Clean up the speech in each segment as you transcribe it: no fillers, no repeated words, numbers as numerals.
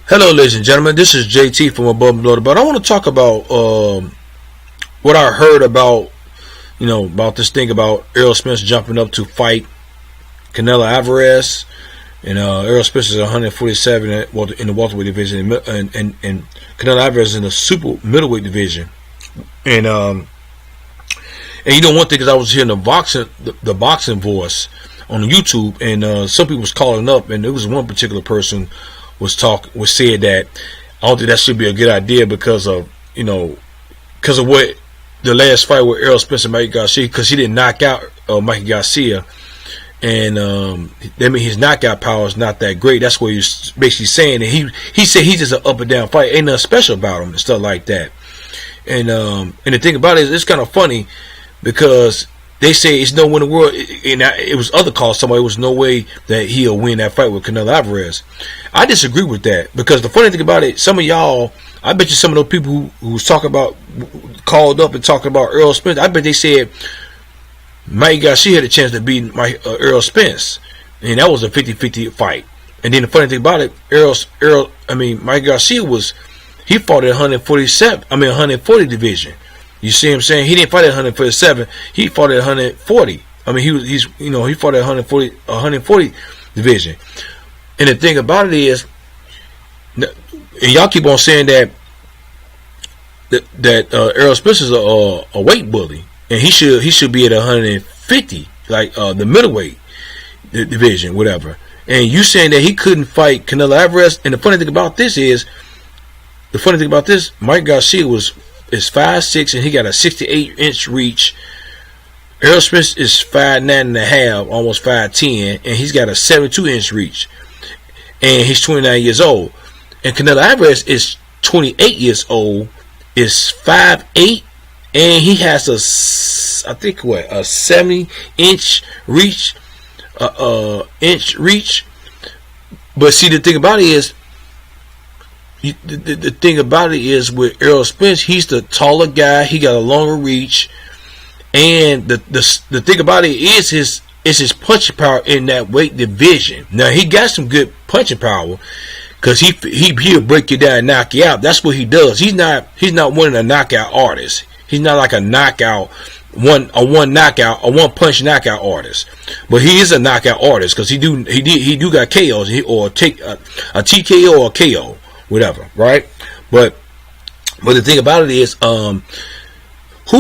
Hello, ladies and gentlemen. This is JT from Above and Below the Belt. I want to talk about what I heard about, about this thing about Errol Spence jumping up to fight Canelo Alvarez, and Errol Spence is 147 in the welterweight division, and Canelo Alvarez is in the super middleweight division, and one thing is I was hearing the boxing voice on YouTube, and some people was calling up, and there was one particular person was said that I don't think that should be a good idea because of what the last fight with Errol Spence and Mike Garcia, because he didn't knock out Mike Garcia, and that means his knockout power is not that great. That's what he's basically saying. And he said he's just an up and down fight, ain't nothing special about him and stuff like that. And the thing about it is, it's kind of funny because they say it's no way in the world, and it was other calls. Somebody was no way that he'll win that fight with Canelo Alvarez. I disagree with that, because the funny thing about it, some of y'all, I bet you some of those people who's talking about, called up and talking about Errol Spence, I bet they said Mike Garcia had a chance to beat Errol Spence, and that was a 50-50 fight. And then the funny thing about it, Mike Garcia he fought at 140 division. You see what I'm saying? He didn't fight at 147. He fought at 140. He fought at 140 division. And the thing about it is, and y'all keep on saying that Errol Spence is a weight bully, and he should be at 150, like the middleweight division, whatever. And you saying that he couldn't fight Canelo Alvarez. And the funny thing about this, Mike Garcia is 5'6", and he got a 68-inch reach. Errol Spence is 5'9.5", almost 5'10", and he's got a 72-inch reach. And he's 29 years old. And Canelo Alvarez is 28 years old, is 5'8", and he has a 70-inch reach. But see, the thing about it is, the thing about it is with Errol Spence, he's the taller guy. He got a longer reach, and the thing about it is his punching power in that weight division. Now he got some good punching power, because he'll break you down and knock you out. That's what he does. He's not one of the knockout artists. He's not like a one punch knockout artist, but he is a knockout artist, because he do got KOs, or take a TKO or a KO, whatever, right? But the thing about it is, who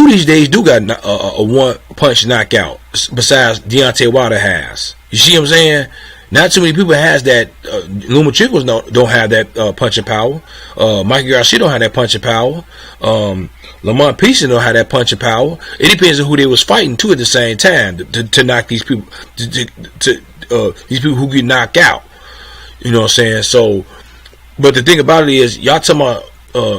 these days do got a one punch knockout besides Deontay Wilder has? You see what I'm saying? Not too many people has that. Lomachenko don't have that punching power. Mike Garcia don't have that punching power. Lamont Pearson don't have that punching power. It depends on who they was fighting too at the same time to knock these people, these people who get knocked out. You know what I'm saying? So, but the thing about it is, y'all talking about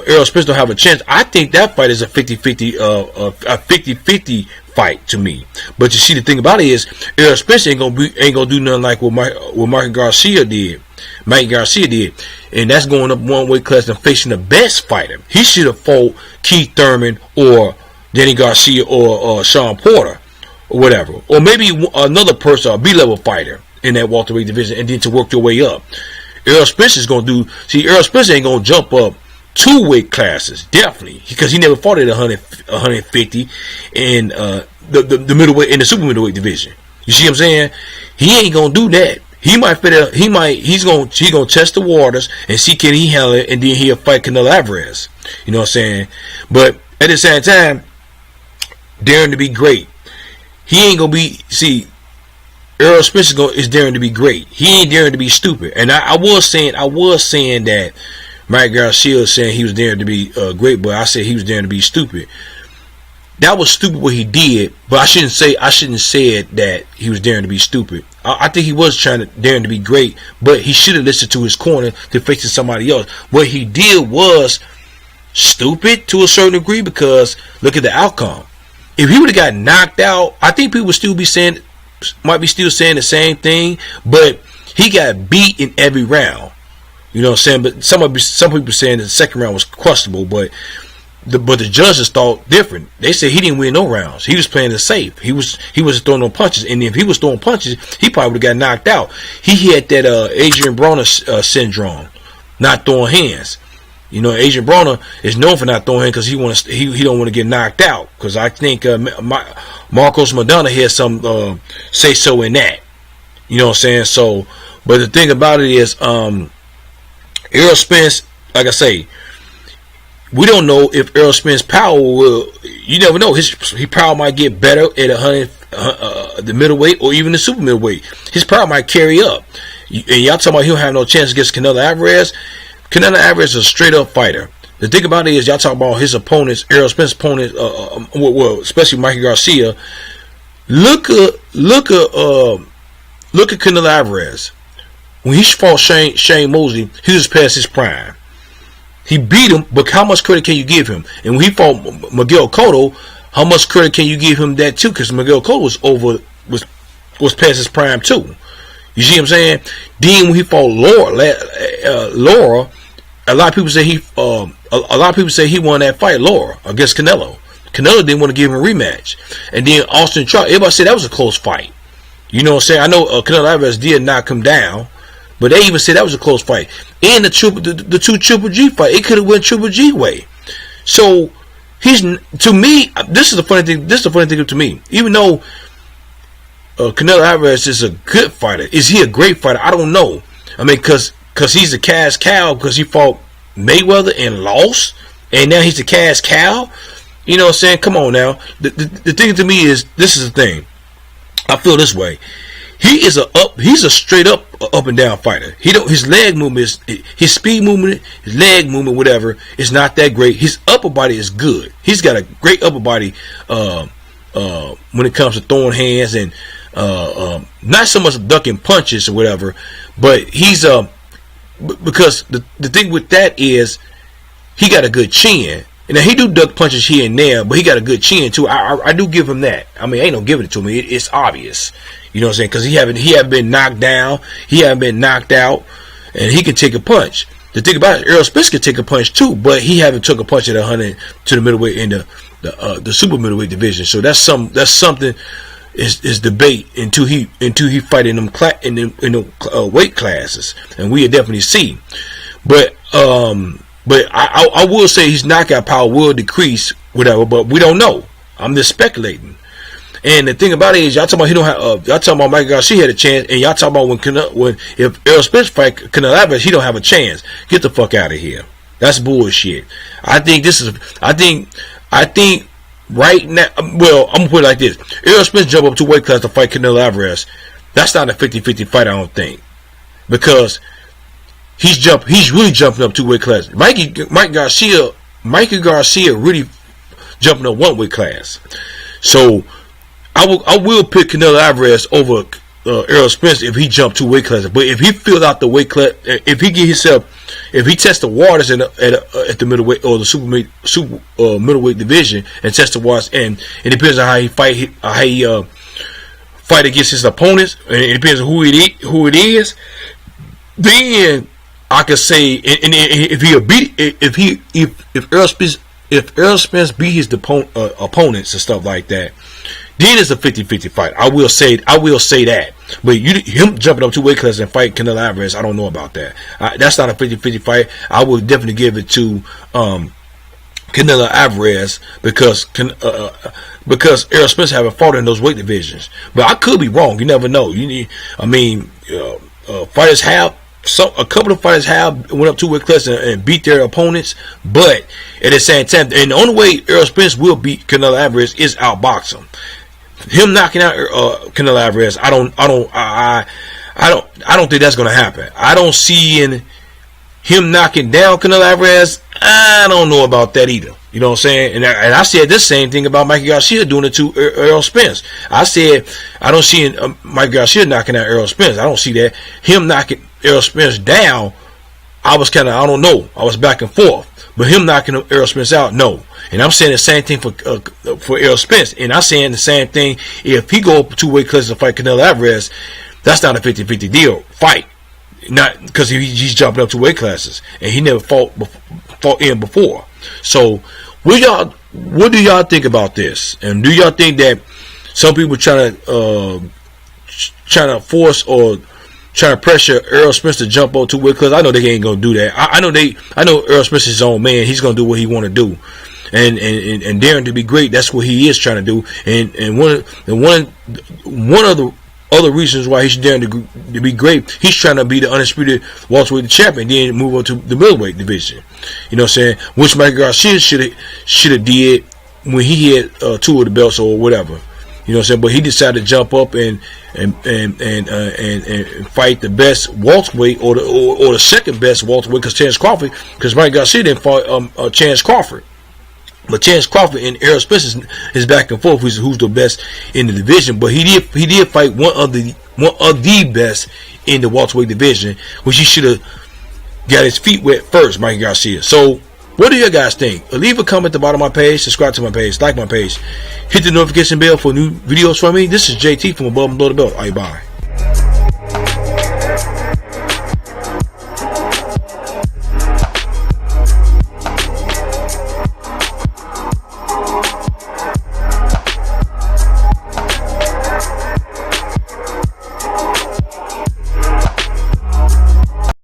Errol Spence don't have a chance. I think that fight is a 50-50 fight to me. But you see, the thing about it is, Errol Spence ain't gonna do nothing like what Mike Garcia did. And that's going up one weight class and facing the best fighter. He should have fought Keith Thurman or Danny Garcia or Sean Porter or whatever, or maybe another person, a B-level fighter in that welterweight division, and then to work your way up. Errol Spence Errol Spence ain't gonna jump up 2 weight classes, definitely, because he never fought at 150 in the middleweight, in the super middleweight division. You see what I'm saying? He ain't gonna do that. He's gonna test the waters and see can he handle it, and then he'll fight Canelo Alvarez. You know what I'm saying? But at the same time, daring to be great. He ain't gonna be. See, Errol Spence is daring to be great. He ain't daring to be stupid. And I was saying that Mike Garcia was saying he was daring to be great, but I said he was daring to be stupid. That was stupid what he did, but I shouldn't say that he was daring to be stupid. I think he was daring to be great, but he should have listened to his corner to face somebody else. What he did was stupid to a certain degree, because look at the outcome. If he would have got knocked out, I think people might be still saying the same thing, but he got beat in every round. You know what I'm saying? But some people saying the second round was questionable, but the judges thought different. They said he didn't win no rounds. He was playing it safe. He was throwing no punches, and if he was throwing punches, he probably would have got knocked out. He had that Adrian Broner syndrome. not throwing hands. You know, Adrian Broner is known for not throwing hands because he don't want to get knocked out. Because I think Marcos Maidana had some say so in that. You know what I'm saying? So, but the thing about it is, Errol Spence, like I say, we don't know if Errol Spence's power will. You never know. His power might get better at 100, the middleweight, or even the super middleweight. His power might carry up. And y'all talking about he'll have no chance against Canelo Alvarez. Canelo Alvarez is a straight up fighter. The thing about it is, y'all talk about his opponents, Errol Spence's opponents, well, especially Mikey Garcia. Look at Canelo Alvarez. When he fought Shane Mosley, he was past his prime. He beat him, but how much credit can you give him? And when he fought Miguel Cotto, how much credit can you give him that too? Because Miguel Cotto was past his prime too. You see what I'm saying? Then when he fought Laura, a lot of people say he won that fight, Laura, against Canelo. Canelo didn't want to give him a rematch. And then Austin Trout, everybody said that was a close fight. You know what I'm saying? I know Canelo Alvarez did knock him down, but they even said that was a close fight. And the two Triple G fight, it could have went Triple G way. So to me, this is the funny thing. This is the funny thing to me. Even though Canelo Alvarez is a good fighter, is he a great fighter? I don't know. I mean, because he's a cash cow because he fought Mayweather and lost, and now he's a cash cow. You know what I'm saying? Come on now. The thing to me is, this is the thing. I feel this way. He's a straight up and down fighter. His leg movement his speed movement, his leg movement, whatever, is not that great. His upper body is good. He's got a great upper body when it comes to throwing hands and not so much ducking punches or whatever, but he's because the thing with that is he got a good chin. And now he do duck punches here and there, but he got a good chin too. I do give him that. I mean, ain't no giving it to me. It's obvious. You know what I'm saying? Because he haven't been knocked down, he haven't been knocked out, and he can take a punch. The thing about it, Errol Spence can take a punch too, but he haven't took a punch at 100 to the middleweight in the super middleweight division. So that's something is debate until he fight in them weight classes, and we definitely see. But I will say his knockout power will decrease, whatever. But we don't know. I'm just speculating. And the thing about it is, y'all talking about he don't have. Y'all talking about Mikey Garcia had a chance, and y'all talking about when if Errol Spence fight Canelo Alvarez, he don't have a chance. Get the fuck out of here. That's bullshit. I think right now. Well, I'm gonna put it like this: Errol Spence jump up to weight class to fight Canelo Alvarez. That's not a 50-50 fight, I don't think, because he's really jumping up 2 weight classes. Mikey Garcia really jumping up 1 weight class. So I will pick Canelo Alvarez over Errol Spence if he jumped 2 weight classes. But if he filled out the weight class, if he tests the waters at the middleweight or the super middleweight division and test the waters, and it depends on how he fight against his opponents, and it depends on who it is. Then I could say, and if Errol Spence beat his opponents and stuff like that, then it's a 50-50 fight. I will say that. But him jumping up 2 weight classes and fight Canelo Alvarez, I don't know about that. That's not a 50-50 fight. I would definitely give it to Canelo Alvarez because Errol Spence haven't fought in those weight divisions. But I could be wrong. You never know. Fighters have. So a couple of fighters have went up 2 weight classes and beat their opponents, but at the same time, and the only way Errol Spence will beat Canelo Alvarez is outbox him. Him knocking out Canelo Alvarez, I don't think that's gonna happen. I don't see him knocking down Canelo Alvarez. I don't know about that either. You know what I'm saying? And I said this same thing about Mikey Garcia doing it to Errol Spence. I said I don't see Mikey Garcia knocking out Errol Spence. I don't see that. Him knocking Errol Spence down, I was kind of, I don't know. I was back and forth. But him knocking Errol Spence out, no. And I'm saying the same thing for Errol Spence. And I'm saying the same thing if he go up 2 weight classes to fight Canelo Alvarez. That's not a 50-50 deal fight. Not because he's jumping up 2 weight classes and he never fought in before. So what do y'all think about this? And do y'all think that some people trying to force or trying to pressure Errol Spence to jump on too, because I know they ain't gonna do that. I know Errol Spence is his own man. He's gonna do what he want to do, and daring to be great. That's what he is trying to do. And one of the other reasons why he's daring to be great, he's trying to be the undisputed welterweight champion, then move on to the middleweight division. You know what I'm saying? Which Mikey Garcia should have did when he had 2 of the belts or whatever. You know what I'm saying? But he decided to jump up and fight the best welterweight or the second best welterweight, because Mikey Garcia didn't fight Chance Crawford. But Chance Crawford and Errol Spence is back and forth who's the best in the division. But he did fight one of the best in the welterweight division, which he should have got his feet wet first, Mikey Garcia. So what do you guys think? Leave a comment at the bottom of my page, subscribe to my page, like my page, hit the notification bell for new videos from me. This is JT from Above and Below the Belt. All right, bye.